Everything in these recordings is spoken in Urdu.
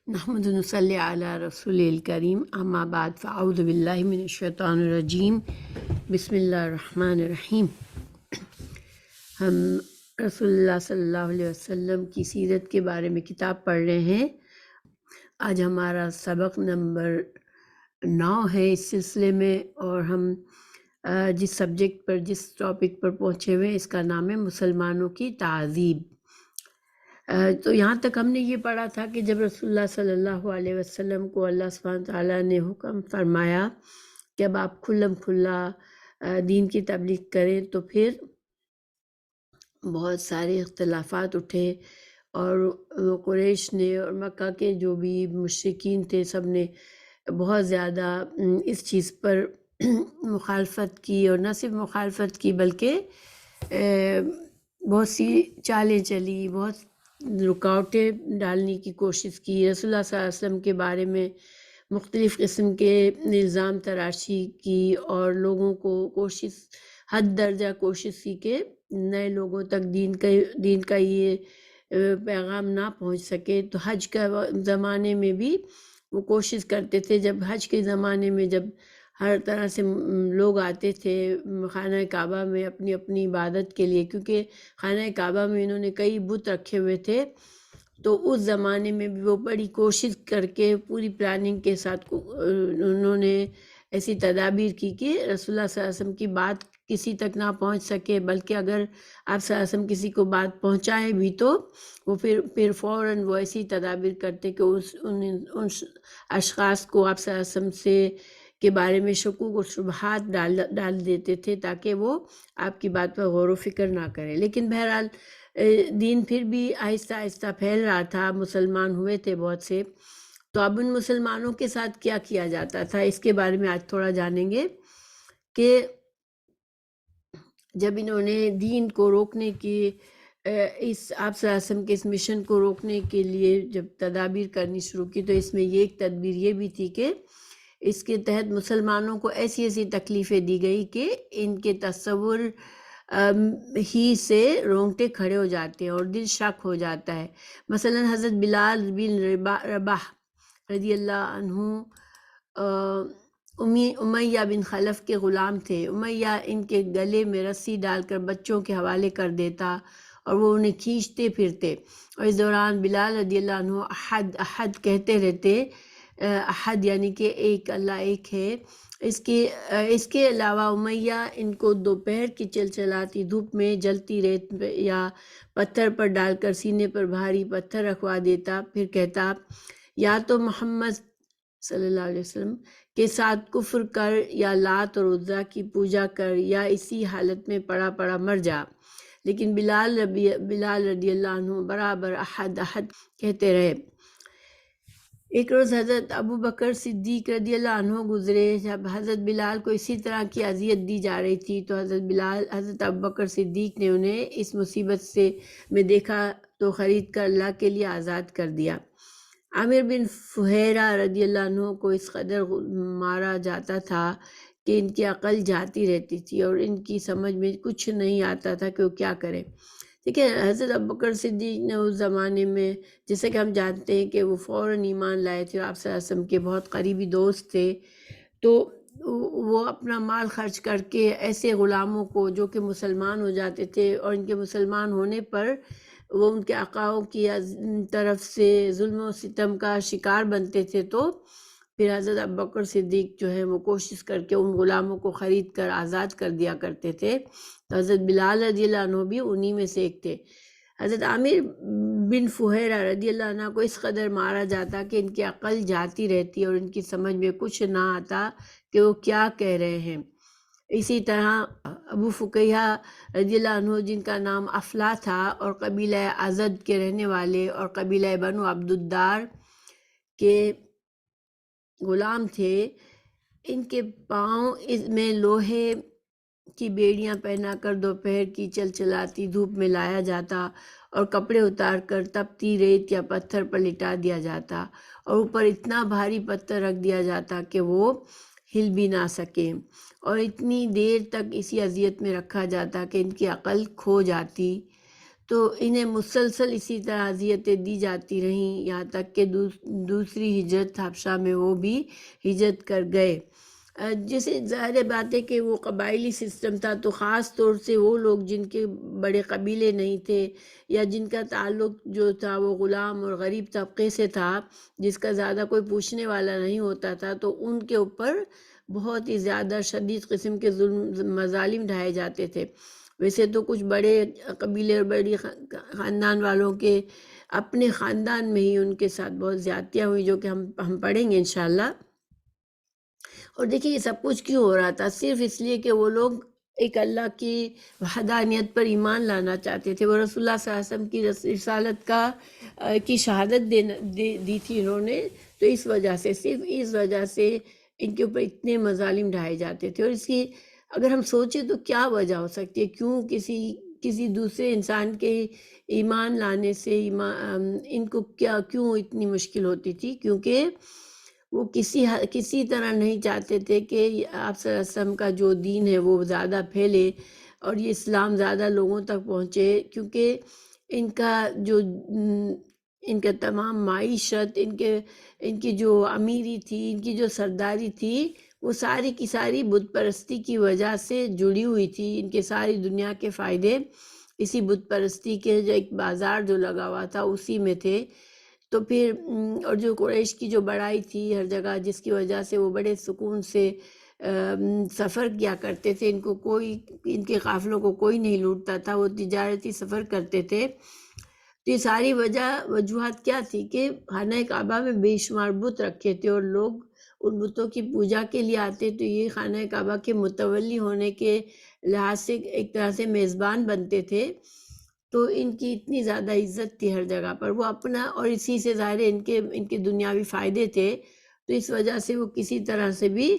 نحمد نصلی علی رسول الکریم اما بعد فاعوذ باللہ من الشیطان الرجیم بسم اللہ الرحمن الرحیم۔ ہم رسول اللہ صلی اللہ علیہ وسلم کی سیرت کے بارے میں کتاب پڑھ رہے ہیں۔ آج ہمارا سبق نمبر 9 ہے اس سلسلے میں، اور ہم جس سبجیکٹ پر جس ٹاپک پر پہنچے ہوئے اس کا نام ہے مسلمانوں کی تعذیب۔ تو یہاں تک ہم نے یہ پڑھا تھا کہ جب رسول اللہ صلی اللہ علیہ وسلم کو اللہ سبحانہ تعالیٰ نے حکم فرمایا کہ اب آپ کھلم کھلا دین کی تبلیغ کریں، تو پھر بہت سارے اختلافات اٹھے، اور قریش نے اور مکہ کے جو بھی مشرکین تھے سب نے بہت زیادہ اس چیز پر مخالفت کی، اور نہ صرف مخالفت کی بلکہ بہت سی چالیں چلی، بہت رکاوٹیں ڈالنے کی کوشش کی۔ رسول اللہ صلی اللہ علیہ وسلم کے بارے میں مختلف قسم کے الزام تراشی کی، اور لوگوں کو حد درجہ کوشش کی کہ نئے لوگوں تک دین کا یہ پیغام نہ پہنچ سکے۔ تو حج کا زمانے میں بھی وہ کوشش کرتے تھے، جب حج کے زمانے میں جب ہر طرح سے لوگ آتے تھے خانہ کعبہ میں اپنی اپنی عبادت کے لیے، کیونکہ خانہ کعبہ میں انہوں نے کئی بت رکھے ہوئے تھے، تو اس زمانے میں بھی وہ بڑی کوشش کر کے پوری پلاننگ کے ساتھ انہوں نے ایسی تدابیر کی کہ رسول اللہ صلی اللہ علیہ وسلم کی بات کسی تک نہ پہنچ سکے، بلکہ اگر آپ صلی اللہ علیہ وسلم کسی کو بات پہنچائے بھی تو وہ پھر فوراً وہ ایسی تدابیر کرتے کہ ان اشخاص کو آپ صلی اللہ علیہ وسلم کے بارے میں شکوک و شبہات ڈال دیتے تھے، تاکہ وہ آپ کی بات پر غور و فکر نہ کرے۔ لیکن بہرحال دین پھر بھی آہستہ آہستہ پھیل رہا تھا، مسلمان ہوئے تھے بہت سے۔ تو اب ان مسلمانوں کے ساتھ کیا کیا جاتا تھا، اس کے بارے میں آج تھوڑا جانیں گے کہ جب انہوں نے دین کو روکنے کی اس آپ صلی اللہ علیہ وسلم کے اس مشن کو روکنے کے لیے جب تدابیر کرنی شروع کی، تو اس میں یہ ایک تدبیر یہ بھی تھی کہ اس کے تحت مسلمانوں کو ایسی ایسی تکلیفیں دی گئی کہ ان کے تصور ہی سے رونگٹے کھڑے ہو جاتے ہیں اور دل شک ہو جاتا ہے۔ مثلا حضرت بلال بن رباح رضی اللہ عنہ امیہ بن خلف کے غلام تھے۔ امیہ ان کے گلے میں رسی ڈال کر بچوں کے حوالے کر دیتا اور وہ انہیں کھینچتے پھرتے، اور اس دوران بلال رضی اللہ عنہ احد احد کہتے رہتے۔ احد یعنی کہ ایک، اللہ ایک ہے۔ اس کے علاوہ امیہ ان کو دوپہر کی چلچلاتی دھوپ میں جلتی ریت یا پتھر پر ڈال کر سینے پر بھاری پتھر رکھوا دیتا، پھر کہتا یا تو محمد صلی اللہ علیہ وسلم کے ساتھ کفر کر، یا لات اور عزیٰ کی پوجا کر، یا اسی حالت میں پڑا پڑا مر جا۔ لیکن بلال رضی اللہ عنہ برابر احد احد کہتے رہے۔ ایک روز حضرت ابو بکر صدیق رضی اللہ عنہ گزرے۔ جب حضرت بلال کو اسی طرح کی اذیت دی جا رہی تھی، تو حضرت ابو بکر صدیق نے انہیں اس مصیبت میں دیکھا تو خرید کر اللہ کے لیے آزاد کر دیا۔ عامر بن فہیرہ رضی اللہ عنہ کو اس قدر مارا جاتا تھا کہ ان کی عقل جاتی رہتی تھی، اور ان کی سمجھ میں کچھ نہیں آتا تھا کہ وہ کیا کرے۔ دیکھیں، حضرت ابوبکر صدیق نے اس زمانے میں، جیسے کہ ہم جانتے ہیں کہ وہ فوراً ایمان لائے تھے، آپ صلی اللہ علیہ وسلم کے بہت قریبی دوست تھے، تو وہ اپنا مال خرچ کر کے ایسے غلاموں کو جو کہ مسلمان ہو جاتے تھے، اور ان کے مسلمان ہونے پر وہ ان کے آقاؤں کی طرف سے ظلم و ستم کا شکار بنتے تھے، تو پھر حضرت ابوبکر صدیق جو ہے وہ کوشش کر کے ان غلاموں کو خرید کر آزاد کر دیا کرتے تھے۔ تو حضرت بلال رضی اللہ عنہ بھی انہی میں سے ایک تھے۔ حضرت عامر بن فہیرہ رضی اللہ عنہ کو اس قدر مارا جاتا کہ ان کی عقل جاتی رہتی اور ان کی سمجھ میں کچھ نہ آتا کہ وہ کیا کہہ رہے ہیں۔ اسی طرح ابو فقیہ رضی اللہ عنہ، جن کا نام افلا تھا اور قبیلہ ازد کے رہنے والے اور قبیلہ بنو عبد الدار کے غلام تھے، ان کے پاؤں میں لوہے کی بیڑیاں پہنا کر دوپہر کی چلچلاتی دھوپ میں لایا جاتا، اور کپڑے اتار کر تپتی ریت یا پتھر پر لٹا دیا جاتا، اور اوپر اتنا بھاری پتھر رکھ دیا جاتا کہ وہ ہل بھی نہ سکیں، اور اتنی دیر تک اسی اذیت میں رکھا جاتا کہ ان کی عقل کھو جاتی۔ تو انہیں مسلسل اسی طرح اذیتیں دی جاتی رہیں، یہاں تک کہ دوسری ہجرت حبشہ میں وہ بھی ہجرت کر گئے۔ جیسے ظاہر بات ہے کہ وہ قبائلی سسٹم تھا، تو خاص طور سے وہ لوگ جن کے بڑے قبیلے نہیں تھے یا جن کا تعلق جو تھا وہ غلام اور غریب طبقے سے تھا، جس کا زیادہ کوئی پوچھنے والا نہیں ہوتا تھا، تو ان کے اوپر بہت ہی زیادہ شدید قسم کے ظلم مظالم ڈھائے جاتے تھے۔ ویسے تو کچھ بڑے قبیلے اور بڑی خاندان والوں کے اپنے خاندان میں ہی ان کے ساتھ بہت زیادتیاں ہوئی، جو کہ ہم پڑھیں گے انشاءاللہ۔ اور دیکھیں یہ سب کچھ کیوں ہو رہا تھا؟ صرف اس لیے کہ وہ لوگ ایک اللہ کی وحدانیت پر ایمان لانا چاہتے تھے۔ وہ رسول اللہ صلی اللہ علیہ وسلم کی رسالت کی شہادت دی تھی انہوں نے، تو اس وجہ سے، صرف اس وجہ سے ان کے اوپر اتنے مظالم ڈھائے جاتے تھے۔ اور اس کی اگر ہم سوچیں تو کیا وجہ ہو سکتی ہے؟ کیوں کسی دوسرے انسان کے ایمان لانے سے ان کو کیوں اتنی مشکل ہوتی تھی؟ کیونکہ وہ کسی طرح نہیں چاہتے تھے کہ آپ صلی اللہ علیہ وسلم کا جو دین ہے وہ زیادہ پھیلے اور یہ اسلام زیادہ لوگوں تک پہنچے، کیونکہ ان کا تمام معیشت، ان کی جو امیری تھی، ان کی جو سرداری تھی، وہ ساری کی ساری بت پرستی کی وجہ سے جڑی ہوئی تھی۔ ان کے ساری دنیا کے فائدے اسی بت پرستی کے جو ایک بازار جو لگا ہوا تھا اسی میں تھے۔ تو پھر اور جو قریش کی جو بڑائی تھی ہر جگہ، جس کی وجہ سے وہ بڑے سکون سے سفر کیا کرتے تھے، ان کے قافلوں کو کوئی نہیں لوٹتا تھا، وہ تجارتی سفر کرتے تھے۔ تو یہ ساری وجوہات کیا تھی کہ خانہ کعبہ میں بے شمار بت رکھے تھے اور لوگ ان بتوں کی پوجا کے لیے آتے، تو یہ خانہ کعبہ کے متولی ہونے کے لحاظ سے ایک طرح سے میزبان بنتے تھے، تو ان کی اتنی زیادہ عزت تھی ہر جگہ پر، وہ اپنا، اور اسی سے ظاہر ان کے دنیاوی فائدے تھے، تو اس وجہ سے وہ کسی طرح سے بھی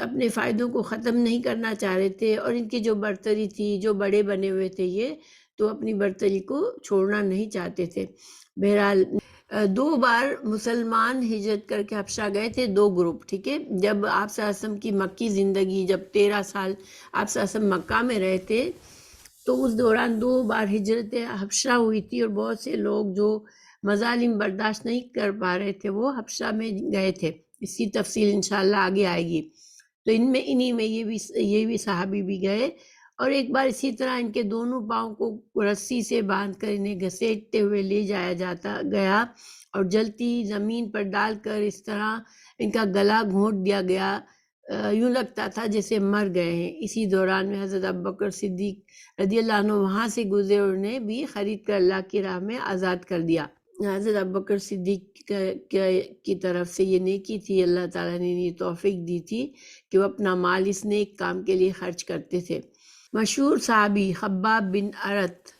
اپنے فائدوں کو ختم نہیں کرنا چاہ رہے تھے، اور ان کی جو برتری تھی، جو بڑے بنے ہوئے تھے یہ، تو اپنی برتری کو چھوڑنا نہیں چاہتے تھے۔ بہرحال 2 بار مسلمان ہجرت کر کے حبشہ گئے تھے، 2 گروپ، ٹھیک ہے۔ جب آپ صلی اللہ علیہ وسلم کی مکی زندگی، جب 13 سال آپ صلی اللہ علیہ وسلم مکہ میں رہے تھے، تو اس دوران 2 بار ہجرت حبشہ ہوئی تھی، اور بہت سے لوگ جو مظالم برداشت نہیں کر پا رہے تھے وہ حبشہ میں گئے تھے۔ اس کی تفصیل انشاءاللہ آگے آئے گی۔ تو انہی میں یہ بھی صحابی بھی گئے، اور ایک بار اسی طرح ان کے دونوں پاؤں کو رسی سے باندھ کر انہیں گھسیٹتے ہوئے لے جایا گیا، اور جلتی زمین پر ڈال کر اس طرح ان کا گلا گھونٹ دیا گیا، یوں لگتا تھا جیسے مر گئے ہیں۔ اسی دوران میں حضرت ابوبکر صدیق رضی اللہ عنہ وہاں سے گزرے، اور انہیں بھی خرید کر اللہ کی راہ میں آزاد کر دیا۔ حضرت ابوبکر صدیق کی طرف سے یہ نیکی تھی، اللہ تعالیٰ نے یہ توفیق دی تھی کہ وہ اپنا مال اس نیک کام کے لیے خرچ کرتے تھے۔ مشہور صحابی خباب بن ارت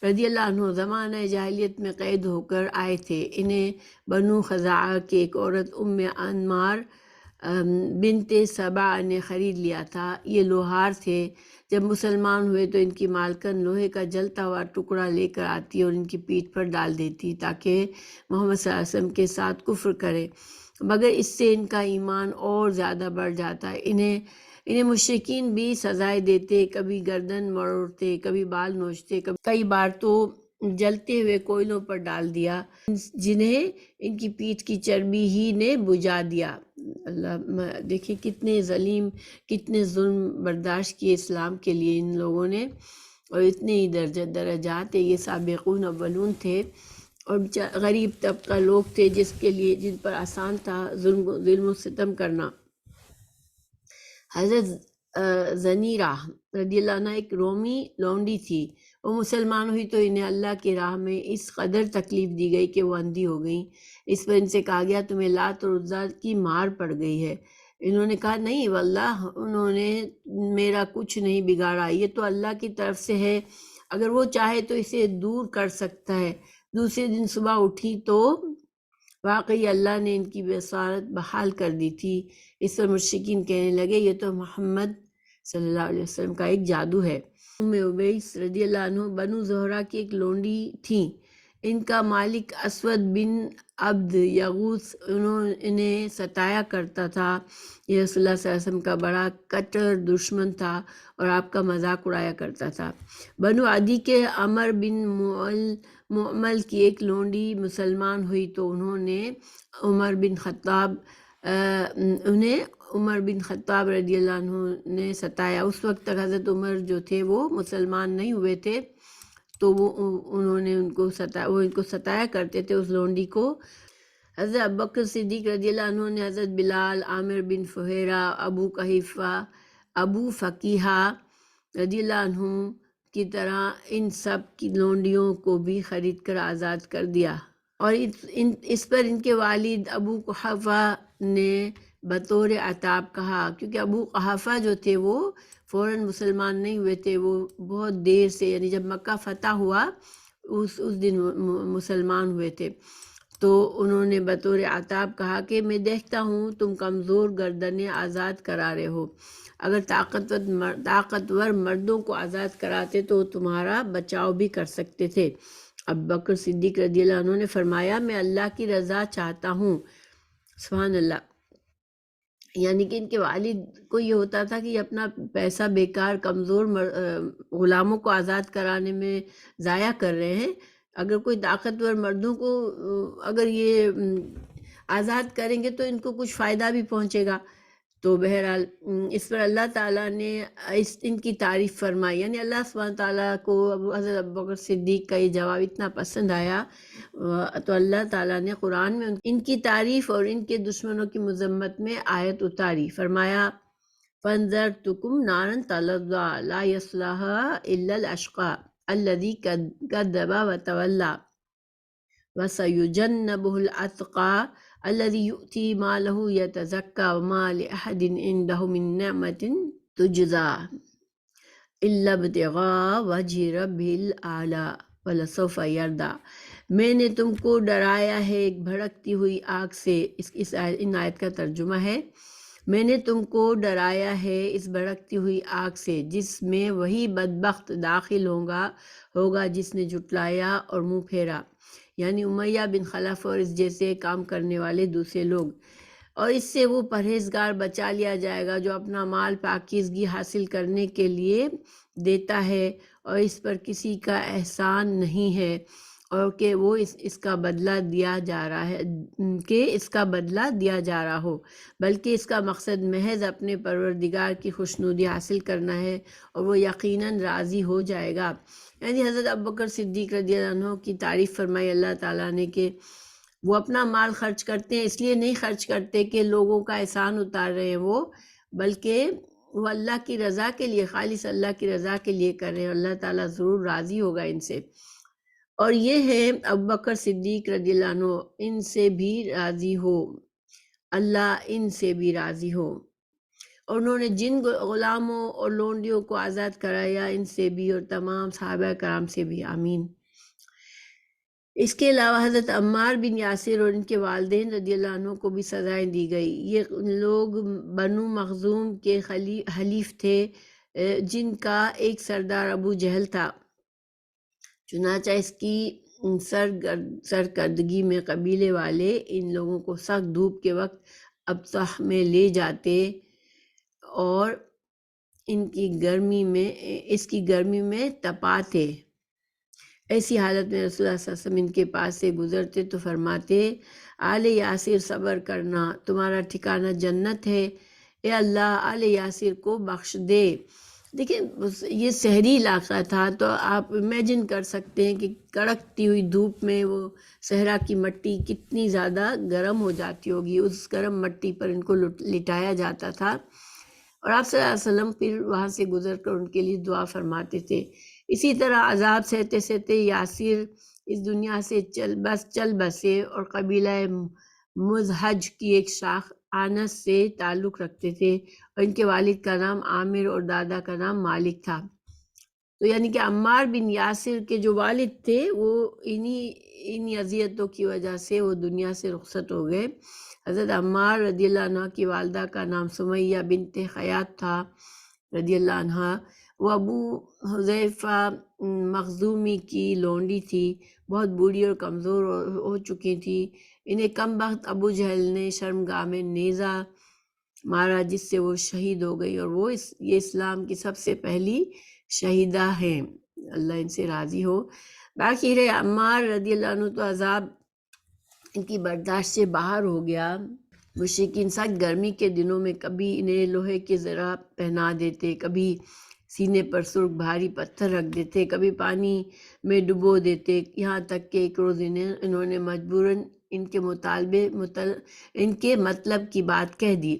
رضی اللہ عنہ زمانہ جاہلیت میں قید ہو کر آئے تھے۔ انہیں بنو خزاعہ کی ایک عورت ام انمار بنت سبا نے خرید لیا تھا۔ یہ لوہار تھے۔ جب مسلمان ہوئے تو ان کی مالکن لوہے کا جلتا ہوا ٹکڑا لے کر آتی اور ان کی پیٹھ پر ڈال دیتی تاکہ محمد صلی اللہ علیہ وسلم کے ساتھ کفر کرے، مگر اس سے ان کا ایمان اور زیادہ بڑھ جاتا۔ انہیں مشرکین بھی سزائے دیتے، کبھی گردن مروڑتے، کبھی بال نوچتے، کئی بار تو جلتے ہوئے کوئلوں پر ڈال دیا، جنہیں ان کی پیٹھ کی چربی ہی نے بجھا دیا۔ اللہ دیکھیں کتنے ظلم برداشت کیے اسلام کے لیے ان لوگوں نے، اور اتنے ہی درجات یہ سابقون اولون تھے، اور غریب طبقہ لوگ تھے جن پر آسان تھا ظلم و ستم کرنا۔ حضرت زنیرہ رضی اللہ عنہ ایک رومی لونڈی تھی۔ وہ مسلمان ہوئی تو انہیں اللہ کی راہ میں اس قدر تکلیف دی گئی کہ وہ اندھی ہو گئیں۔ اس پر ان سے کہا گیا تمہیں لات اور عزیٰ کی مار پڑ گئی ہے۔ انہوں نے کہا نہیں واللہ، انہوں نے میرا کچھ نہیں بگاڑا، یہ تو اللہ کی طرف سے ہے، اگر وہ چاہے تو اسے دور کر سکتا ہے۔ دوسرے دن صبح اٹھی تو واقعی اللہ نے ان کی بصارت بحال کر دی تھی۔ اس پر مشرکین کہنے لگے یہ تو محمد صلی اللہ علیہ وسلم کا ایک جادو ہے۔ ام عبیس رضی اللہ عنہ بنو زہرہ کی ایک لونڈی تھیں۔ ان کا مالک اسود بن عبد یغوث انہیں ستایا کرتا تھا۔ یہ رسول اللہ صلی اللہ علیہ وسلم کا بڑا کٹر دشمن تھا اور آپ کا مذاق اڑایا کرتا تھا۔ بنو عدی کے عمر بن معمل کی ایک لونڈی مسلمان ہوئی تو انہیں عمر بن خطاب رضی اللہ عنہ نے ستایا۔ اس وقت تک حضرت عمر جو تھے وہ مسلمان نہیں ہوئے تھے، تو انہوں نے ان کو ستایا کرتے تھے اس لونڈی کو۔ حضرت ابوبکر صدیق رضی اللہ عنہ نے حضرت بلال، عامر بن فہیرہ، ابو فقیہہ رضی اللہ عنہ کی طرح ان سب کی لونڈیوں کو بھی خرید کر آزاد کر دیا، اور اس پر ان کے والد ابو قحافہ نے بطور عتاب کہا، کیونکہ ابو قحافہ جو تھے وہ فوراً مسلمان نہیں ہوئے تھے، وہ بہت دیر سے، یعنی جب مکہ فتح ہوا اس دن مسلمان ہوئے تھے، تو انہوں نے بطور عتاب کہا کہ میں دیکھتا ہوں تم کمزور گردنیں آزاد کرا رہے ہو، اگر طاقتور مردوں کو آزاد کراتے تو تمہارا بچاؤ بھی کر سکتے تھے۔ ابوبکر صدیق رضی اللہ عنہ نے فرمایا میں اللہ کی رضا چاہتا ہوں۔ سبحان اللہ، یعنی کہ ان کے والد کو یہ ہوتا تھا کہ یہ اپنا پیسہ بیکار کمزور غلاموں کو آزاد کرانے میں ضائع کر رہے ہیں، اگر کوئی طاقتور مردوں کو اگر یہ آزاد کریں گے تو ان کو کچھ فائدہ بھی پہنچے گا۔ تو بہرحال اس پر اللہ تعالیٰ نے ان کی تعریف فرمائی، یعنی اللہ سبحانہ تعالیٰ کو حضرت ابوبکر صدیق کا یہ جواب اتنا پسند آیا، تو اللہ تعالیٰ نے قرآن میں ان کی تعریف اور ان کے دشمنوں کی مذمت میں آیت اتاری، فرمایا فَانذَرْتُكُمْ نَارًا تَلَظَّىٰ لَا يَصْلَاهَا إِلَّا الْأَشْقَىٰ الَّذِي كَذَّبَ وَتَوَلَّىٰ وَسَيُجَنَّبُهُ الْأَتْقَىٰ الذي يؤتي ماله يتزكى وما لأحد عنده من نعمة تجزى إلا ابتغاء وجه ربه الأعلى ولسوف يرضى۔ میں نے تم کو ڈرایا ہے ایک بھڑکتی ہوئی آگ سے، ان آیت کا ترجمہ ہے، میں نے تم کو ڈرایا ہے اس بھڑکتی ہوئی آگ سے جس میں وہی بدبخت داخل ہوگا جس نے جھٹلایا اور منہ پھیرا، یعنی امیہ بن خلف اور اس جیسے کام کرنے والے دوسرے لوگ، اور اس سے وہ پرہیزگار بچا لیا جائے گا جو اپنا مال پاکیزگی حاصل کرنے کے لیے دیتا ہے اور اس پر کسی کا احسان نہیں ہے، اور کہ وہ اس کا بدلہ دیا جا رہا ہے ہو، بلکہ اس کا مقصد محض اپنے پروردگار کی خوشنودی حاصل کرنا ہے اور وہ یقیناً راضی ہو جائے گا۔ یعنی حضرت ابوبکر صدیق رضی اللہ عنہ کی تعریف فرمائی اللہ تعالیٰ نے کہ وہ اپنا مال خرچ کرتے ہیں، اس لیے نہیں خرچ کرتے کہ لوگوں کا احسان اتار رہے ہیں وہ، بلکہ وہ اللہ کی رضا کے لیے، خالص اللہ کی رضا کے لیے کر رہے ہیں، اللہ تعالیٰ ضرور راضی ہوگا ان سے۔ اور یہ ہے ابوبکر صدیق رضی اللہ عنہ، ان سے بھی راضی ہو، اللہ ان سے بھی راضی ہو، اور انہوں نے جن غلاموں اور لونڈیوں کو آزاد کرایا ان سے بھی اور تمام صحابہ کرام سے بھی، آمین۔ اس کے علاوہ حضرت عمار بن یاسر اور ان کے والدین رضی اللہ عنہ کو بھی سزائیں دی گئی۔ یہ لوگ بنو مخزوم کے حلیف تھے جن کا ایک سردار ابو جہل تھا، چنانچہ اس کی سرکردگی میں قبیلے والے ان لوگوں کو سخت دھوپ کے وقت ابطح میں لے جاتے اور اس کی گرمی میں تپاتے۔ ایسی حالت میں رسول اللہ صلی اللہ علیہ وسلم ان کے پاس سے گزرتے تو فرماتے آل یاسر صبر کرنا، تمہارا ٹھکانہ جنت ہے، اے اللہ آل یاسر کو بخش دے۔ دیکھیں یہ شہری علاقہ تھا تو آپ امیجن کر سکتے ہیں کہ کڑکتی ہوئی دھوپ میں وہ صحرا کی مٹی کتنی زیادہ گرم ہو جاتی ہوگی، اس گرم مٹی پر ان کو لٹایا جاتا تھا، اور آپ صلی اللہ علیہ وسلم پھر وہاں سے گزر کر ان کے لیے دعا فرماتے تھے۔ اسی طرح عذاب سہتے سہتے یاسر اس دنیا سے چل بسے اور قبیلہ مزہج کی ایک شاخ آنس سے تعلق رکھتے تھے، اور ان کے والد کا نام عامر اور دادا کا نام مالک تھا۔ تو یعنی کہ عمار بن یاسر کے جو والد تھے وہ انہی اذیتوں کی وجہ سے وہ دنیا سے رخصت ہو گئے۔ حضرت عمار رضی اللہ عنہ کی والدہ کا نام سمیہ بنت خیاط تھا رضی اللہ عنہ، وہ ابو حذیفہ مخزومی کی لونڈی تھی، بہت بوڑھی اور کمزور ہو چکی تھی۔ انہیں کم بخت ابو جہل نے شرمگاہ میں نیزہ مارا، جس سے وہ شہید ہو گئی، اور یہ اسلام کی سب سے پہلی شہیدہ ہیں، اللہ ان سے راضی ہو۔ باقی رہے عمار رضی اللہ عنہ تو عذاب ان کی برداشت سے باہر ہو گیا۔ مشرکین سخت گرمی کے دنوں میں کبھی انہیں لوہے کے زرہ پہنا دیتے، کبھی سینے پر سرخ بھاری پتھر رکھ دیتے، کبھی پانی میں ڈبو دیتے، یہاں تک کہ ایک روز انہوں نے مجبوراً ان کے مطلب کی بات کہہ دی،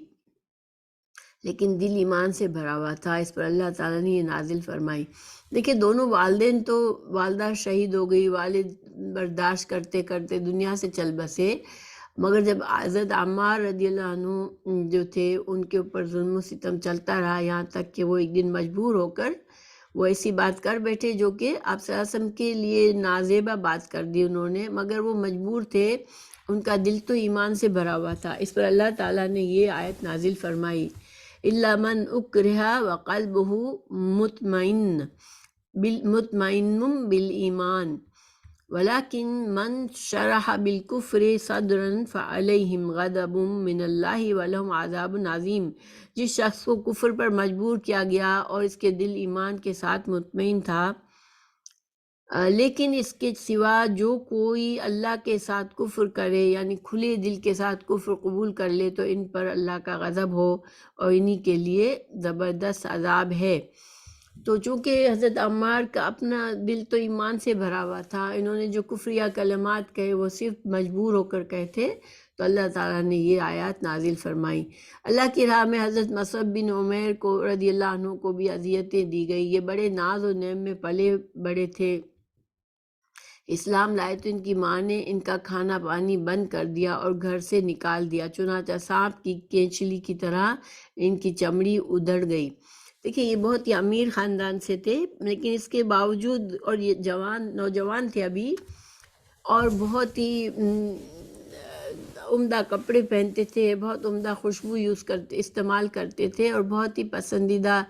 لیکن دل ایمان سے بھرا ہوا تھا۔ اس پر اللہ تعالیٰ نے یہ نازل فرمائی۔ دیکھیں دونوں والدین تو، والدہ شہید ہو گئی، والد برداشت کرتے کرتے دنیا سے چل بسے، مگر جب حضرت عمار رضی اللہ عنہ جو تھے ان کے اوپر ظلم و ستم چلتا رہا، یہاں تک کہ وہ ایک دن مجبور ہو کر وہ ایسی بات کر بیٹھے جو کہ آپ صلی اللہ علیہ وسلم کے لیے نازیبہ بات کر دی انہوں نے، مگر وہ مجبور تھے، ان کا دل تو ایمان سے بھرا ہوا تھا۔ اس پر اللہ تعالیٰ نے یہ آیت نازل فرمائی، إِلَّا مَنْ أُكْرِهَ وَقَلْبُهُ مطمئن بالایمان ولیکن من شرح بالکفر صدرا فعلیہم غضب من اللہ ولہم عذاب عظیم۔ جس شخص کو کفر پر مجبور کیا گیا اور اس کے دل ایمان کے ساتھ مطمئن تھا، لیکن اس کے سوا جو کوئی اللہ کے ساتھ کفر کرے، یعنی کھلے دل کے ساتھ کفر قبول کر لے، تو ان پر اللہ کا غضب ہو اور انہی کے لیے زبردست عذاب ہے۔ تو چونکہ حضرت عمار کا اپنا دل تو ایمان سے بھرا ہوا تھا، انہوں نے جو کفریہ کلمات کہے وہ صرف مجبور ہو کر کہے تھے، تو اللہ تعالیٰ نے یہ آیات نازل فرمائی۔ اللہ کی راہ میں حضرت مصعب بن عمیر کو رضی اللہ عنہ کو بھی اذیتیں دی گئی۔ یہ بڑے ناز و نعم میں پلے بڑے تھے، اسلام لائے تو ان کی ماں نے ان کا کھانا پانی بند کر دیا اور گھر سے نکال دیا، چنانچہ سانپ کی کینچلی کی طرح ان کی چمڑی ادھڑ گئی۔ دیکھیں یہ بہت ہی امیر خاندان سے تھے، لیکن اس کے باوجود، اور یہ نوجوان تھے ابھی، اور بہت ہی عمدہ کپڑے پہنتے تھے، بہت عمدہ خوشبو استعمال کرتے تھے، اور بہت ہی پسندیدہ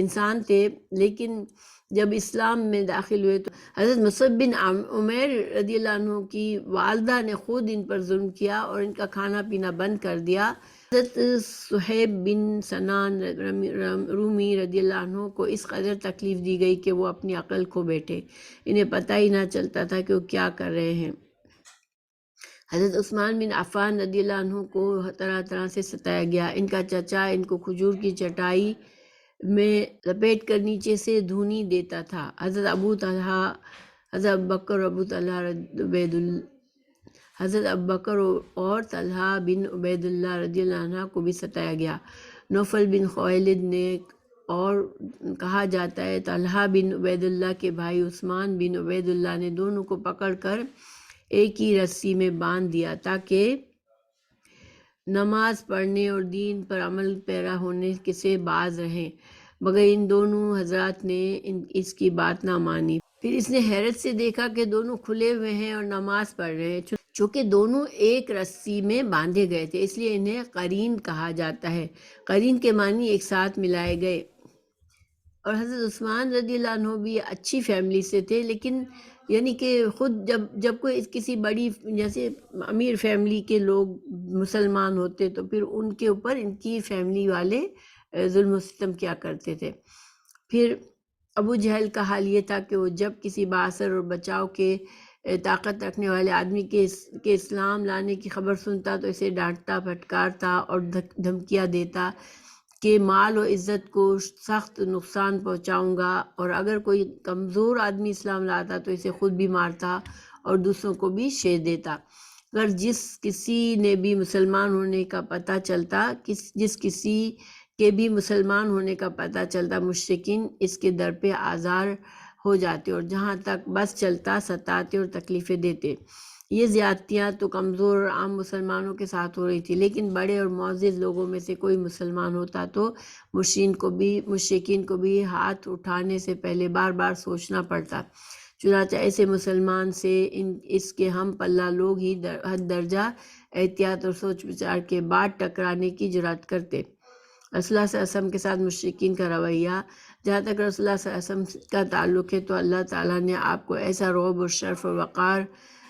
انسان تھے، لیکن جب اسلام میں داخل ہوئے تو حضرت مصعب بن عمیر رضی اللہ عنہ کی والدہ نے خود ان پر ظلم کیا اور ان کا کھانا پینا بند کر دیا۔ حضرت صہیب بن سنان رومی رضی اللہ عنہ کو اس قدر تکلیف دی گئی کہ وہ اپنی عقل کھو بیٹھے، انہیں پتہ ہی نہ چلتا تھا کہ وہ کیا کر رہے ہیں۔ حضرت عثمان بن عفان رضی اللہ عنہ کو طرح طرح سے ستایا گیا۔ ان کا چچا ان کو کھجور کی چٹائی میں لپیٹ کر نیچے سے دھونی دیتا تھا۔ حضرت ابوبکر اور طلحہ بن عبید اللہ رضی اللہ عنہ کو بھی ستایا گیا۔ نوفل بن خویلد نے، اور کہا جاتا ہے طلحہ بن عبید اللہ کے بھائی عثمان بن عبید اللہ نے دونوں کو پکڑ کر ایک ہی رسی میں باندھ دیا تاکہ نماز پڑھنے اور دین پر عمل پیرا ہونے سے باز رہیں، مگر ان دونوں حضرات نے اس کی بات نہ مانی۔ پھر اس نے حیرت سے دیکھا کہ دونوں کھلے ہوئے ہیں اور نماز پڑھ رہے ہیں، چونکہ دونوں ایک رسی میں باندھے گئے تھے، اس لیے انہیں قرین کہا جاتا ہے۔ قرین کے معنی ایک ساتھ ملائے گئے۔ اور حضرت عثمان رضی اللہ عنہ بھی اچھی فیملی سے تھے، لیکن یعنی کہ خود جب کوئی کسی بڑی جیسے امیر فیملی کے لوگ مسلمان ہوتے تو پھر ان کے اوپر ان کی فیملی والے ظلم و ستم کیا کرتے تھے۔ پھر ابو جہل کا حال یہ تھا کہ وہ جب کسی بااثر اور بچاؤ کے طاقت رکھنے والے آدمی کے اسلام لانے کی خبر سنتا تو اسے ڈانٹتا پھٹکارتا اور دھمکیاں دیتا کہ مال و عزت کو سخت نقصان پہنچاؤں گا، اور اگر کوئی کمزور آدمی اسلام لاتا تو اسے خود بھی مارتا اور دوسروں کو بھی شیش دیتا۔ اگر جس کسی بھی مسلمان ہونے کا پتہ چلتا مشرکین اس کے در پہ آزار ہو جاتے اور جہاں تک بس چلتا ستاتے اور تکلیفیں دیتے۔ یہ زیادتیاں تو کمزور اور عام مسلمانوں کے ساتھ ہو رہی تھی، لیکن بڑے اور معزز لوگوں میں سے کوئی مسلمان ہوتا تو مشرکین کو بھی ہاتھ اٹھانے سے پہلے بار بار سوچنا پڑتا۔ چنانچہ ایسے مسلمان سے اس کے ہم پلہ لوگ ہی حد درجہ احتیاط اور سوچ بچار کے بعد ٹکرانے کی جرات کرتے۔ رسول اللہ صلی اللہ علیہ وسلم کے ساتھ مشرکین کا رویہ، جہاں تک رسول اللہ صلی اللہ علیہ وسلم کا تعلق ہے تو اللہ تعالیٰ نے آپ کو ایسا رعب اور شرف اور وقار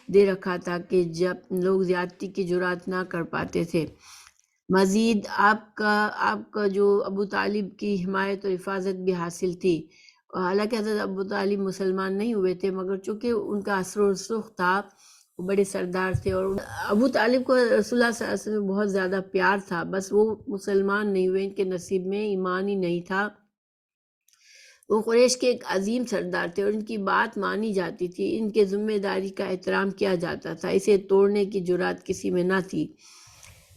دے رکھا تھا کہ جب لوگ زیادتی کی جرات نہ کر پاتے تھے۔ مزید آپ کا جو ابو طالب کی حمایت اور حفاظت بھی حاصل تھی۔ حالانکہ حضرت ابو طالب مسلمان نہیں ہوئے تھے، مگر چونکہ ان کا اثر و رسوخ تھا، وہ بڑے سردار تھے، اور ابو طالب کو رسول اللہ صلی اللہ علیہ وسلم میں بہت زیادہ پیار تھا، بس وہ مسلمان نہیں ہوئے، ان کے نصیب میں ایمان ہی نہیں تھا۔ وہ قریش کے ایک عظیم سردار تھے اور ان کی بات مانی جاتی تھی، ان کے ذمہ داری کا احترام کیا جاتا تھا، اسے توڑنے کی جرات کسی میں نہ تھی۔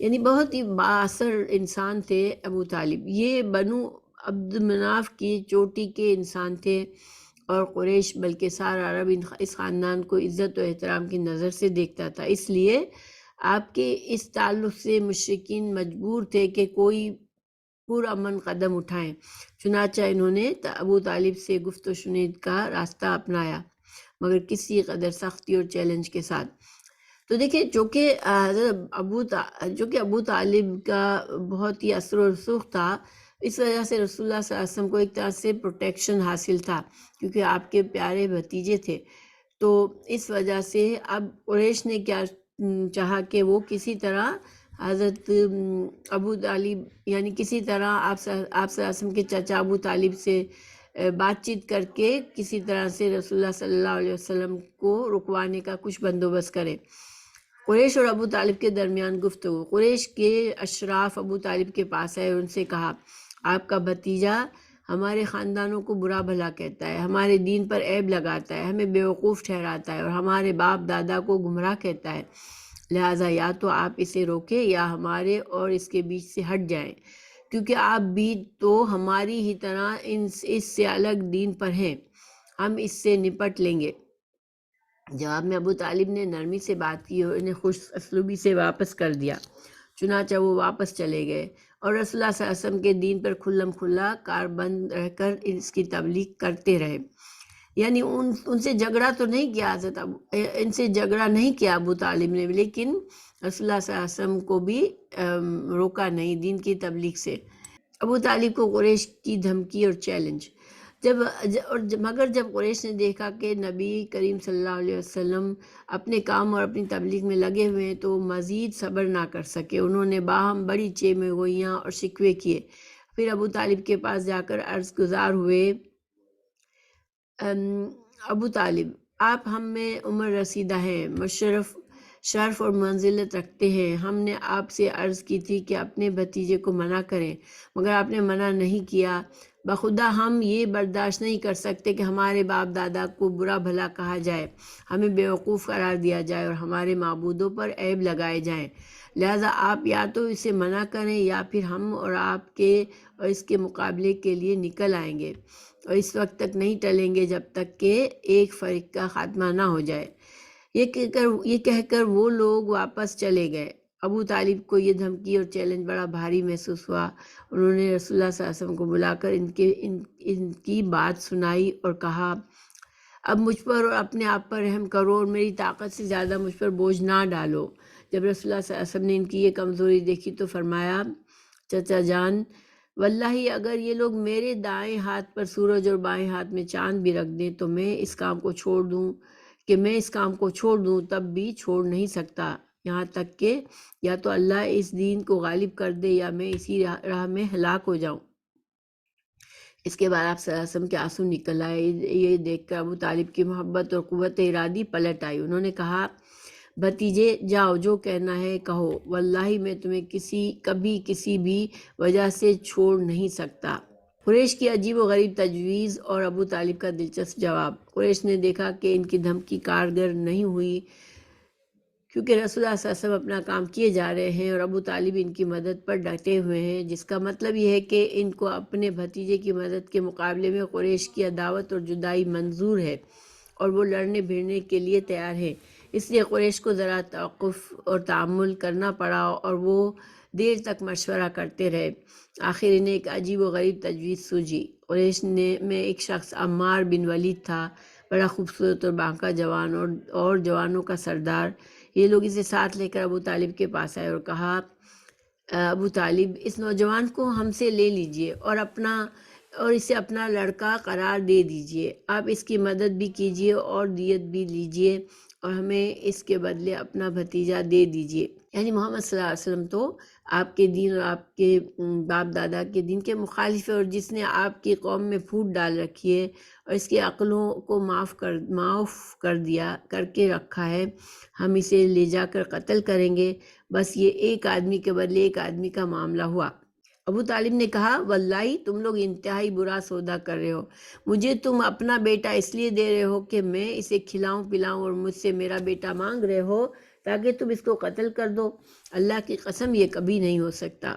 یعنی بہت ہی بااثر انسان تھے ابو طالب۔ یہ بنو عبد مناف کی چوٹی کے انسان تھے، اور قریش بلکہ سارا عرب اس خاندان کو عزت و احترام کی نظر سے دیکھتا تھا۔ اس لیے آپ کے اس تعلق سے مشرکین مجبور تھے کہ کوئی پرامن قدم اٹھائیں، چنانچہ انہوں نے ابو طالب سے گفت و شنید کا راستہ اپنایا، مگر کسی قدر سختی اور چیلنج کے ساتھ۔ تو دیکھیں، چونکہ ابو طالب کا بہت ہی اثر و رسوخ تھا، اس وجہ سے رسول اللہ صلی اللہ علیہ وسلم کو ایک طرح سے پروٹیکشن حاصل تھا، کیونکہ آپ کے پیارے بھتیجے تھے۔ تو اس وجہ سے اب قریش نے کیا چاہا کہ وہ کسی طرح حضرت ابو طالب، یعنی کسی طرح آپ صلی اللہ علیہ وسلم کے چچا ابو طالب سے بات چیت کر کے کسی طرح سے رسول اللہ صلی اللہ علیہ وسلم کو رکوانے کا کچھ بندوبست کرے۔ قریش اور ابو طالب کے درمیان گفتگو۔ قریش کے اشراف ابو طالب کے پاس آئے اور ان سے کہا، آپ کا بھتیجا ہمارے خاندانوں کو برا بھلا کہتا ہے، ہمارے دین پر عیب لگاتا ہے، ہمیں بیوقوف ٹھہراتا ہے اور ہمارے باپ دادا کو گمراہ کہتا ہے، لہٰذا یا تو آپ اسے روکیں یا ہمارے اور اس کے بیچ سے ہٹ جائیں، کیونکہ آپ بھی تو ہماری ہی طرح اس سے الگ دین پر ہیں، ہم اس سے نپٹ لیں گے۔ جواب میں ابو طالب نے نرمی سے بات کی اور انہیں خوش اسلوبی سے واپس کر دیا، چنانچہ وہ واپس چلے گئے اور رسول اللہ صلی اللہ علیہ وسلم کے دین پر کھلم کھلا کاربند رہ کر اس کی تبلیغ کرتے رہے۔ یعنی ان سے جھگڑا تو نہیں کیا ان سے جھگڑا نہیں کیا ابو طالب نے، لیکن رسول اللہ صلی اللہ علیہ وسلم کو بھی روکا نہیں دین کی تبلیغ سے۔ ابو طالب کو قریش کی دھمکی اور چیلنج۔ مگر جب قریش نے دیکھا کہ نبی کریم صلی اللہ علیہ وسلم اپنے کام اور اپنی تبلیغ میں لگے ہوئے ہیں تو مزید صبر نہ کر سکے، انہوں نے باہم بڑی چیمے گوئیاں اور شکوے کیے۔ پھر ابو طالب کے پاس جا کر عرض گزار ہوئے، ابو طالب، آپ ہم میں عمر رسیدہ ہیں، شرف اور منزلت رکھتے ہیں، ہم نے آپ سے عرض کی تھی کہ اپنے بھتیجے کو منع کریں، مگر آپ نے منع نہیں کیا۔ بخدا ہم یہ برداشت نہیں کر سکتے کہ ہمارے باپ دادا کو برا بھلا کہا جائے، ہمیں بیوقوف قرار دیا جائے اور ہمارے معبودوں پر عیب لگائے جائیں، لہٰذا آپ یا تو اسے منع کریں یا پھر ہم اور آپ کے اور اس کے مقابلے کے لیے نکل آئیں گے، اور اس وقت تک نہیں ٹلیں گے جب تک کہ ایک فریق کا خاتمہ نہ ہو جائے۔ یہ کہہ کر وہ لوگ واپس چلے گئے۔ ابو طالب کو یہ دھمکی اور چیلنج بڑا بھاری محسوس ہوا۔ انہوں نے رسول اللہ صلی اللہ علیہ وسلم کو بلا کر ان کی بات سنائی اور کہا، اب مجھ پر اور اپنے آپ پر رحم کرو اور میری طاقت سے زیادہ مجھ پر بوجھ نہ ڈالو۔ جب رسول اللہ صلی اللہ علیہ وسلم نے ان کی یہ کمزوری دیکھی تو فرمایا، چچا جان، واللہ اگر یہ لوگ میرے دائیں ہاتھ پر سورج اور بائیں ہاتھ میں چاند بھی رکھ دیں تو میں اس کام کو چھوڑ دوں تب بھی چھوڑ نہیں سکتا، یہاں تک کہ یا تو اللہ اس دین کو غالب کر دے یا میں اسی راہ میں ہلاک ہو جاؤں۔ اس کے بعد آپ صلی اللہ علیہ وسلم کے آنسو نکل آئے۔ یہ دیکھ کر ابو طالب کی محبت اور قوت ارادی پلٹ آئی۔ انہوں نے کہا، بھتیجے جاؤ، جو کہنا ہے کہو، واللہ میں تمہیں کبھی کسی بھی وجہ سے چھوڑ نہیں سکتا۔ قریش کی عجیب و غریب تجویز اور ابو طالب کا دلچسپ جواب۔ قریش نے دیکھا کہ ان کی دھمکی کارگر نہیں ہوئی، کیونکہ رسول اللہ صلی اللہ علیہ وسلم اپنا کام کیے جا رہے ہیں اور ابو طالب ان کی مدد پر ڈٹے ہوئے ہیں، جس کا مطلب یہ ہے کہ ان کو اپنے بھتیجے کی مدد کے مقابلے میں قریش کی عداوت اور جدائی منظور ہے اور وہ لڑنے بھیڑنے کے لیے تیار ہیں۔ اس لیے قریش کو ذرا توقف اور تأمل کرنا پڑا اور وہ دیر تک مشورہ کرتے رہے۔ آخر انہیں ایک عجیب و غریب تجویز سوجھی۔ قریش میں ایک شخص عمار بن ولید تھا، بڑا خوبصورت اور بانکا جوان اور جوانوں کا سردار۔ یہ لوگ اسے ساتھ لے کر ابو طالب کے پاس آئے اور کہا، ابو طالب اس نوجوان کو ہم سے لے لیجئے اور اسے اپنا لڑکا قرار دے دیجئے، آپ اس کی مدد بھی کیجئے اور دیت بھی لیجئے اور ہمیں اس کے بدلے اپنا بھتیجا دے دیجئے۔ یعنی محمد صلی اللہ علیہ وسلم تو آپ کے دین اور آپ کے باپ دادا کے دین کے مخالف ہے، اور جس نے آپ کی قوم میں پھوٹ ڈال رکھی ہے اور اس کی عقلوں کو معاف کر کے رکھا ہے، ہم اسے لے جا کر قتل کریں گے، بس یہ ایک آدمی کے بدلے ایک آدمی کا معاملہ ہوا۔ ابو طالب نے کہا واللہ تم لوگ انتہائی برا سودا کر رہے ہو، مجھے تم اپنا بیٹا اس لیے دے رہے ہو کہ میں اسے کھلاؤں پلاؤں اور مجھ سے میرا بیٹا مانگ رہے ہو تاکہ تم اس کو قتل کر دو، اللہ کی قسم یہ کبھی نہیں ہو سکتا۔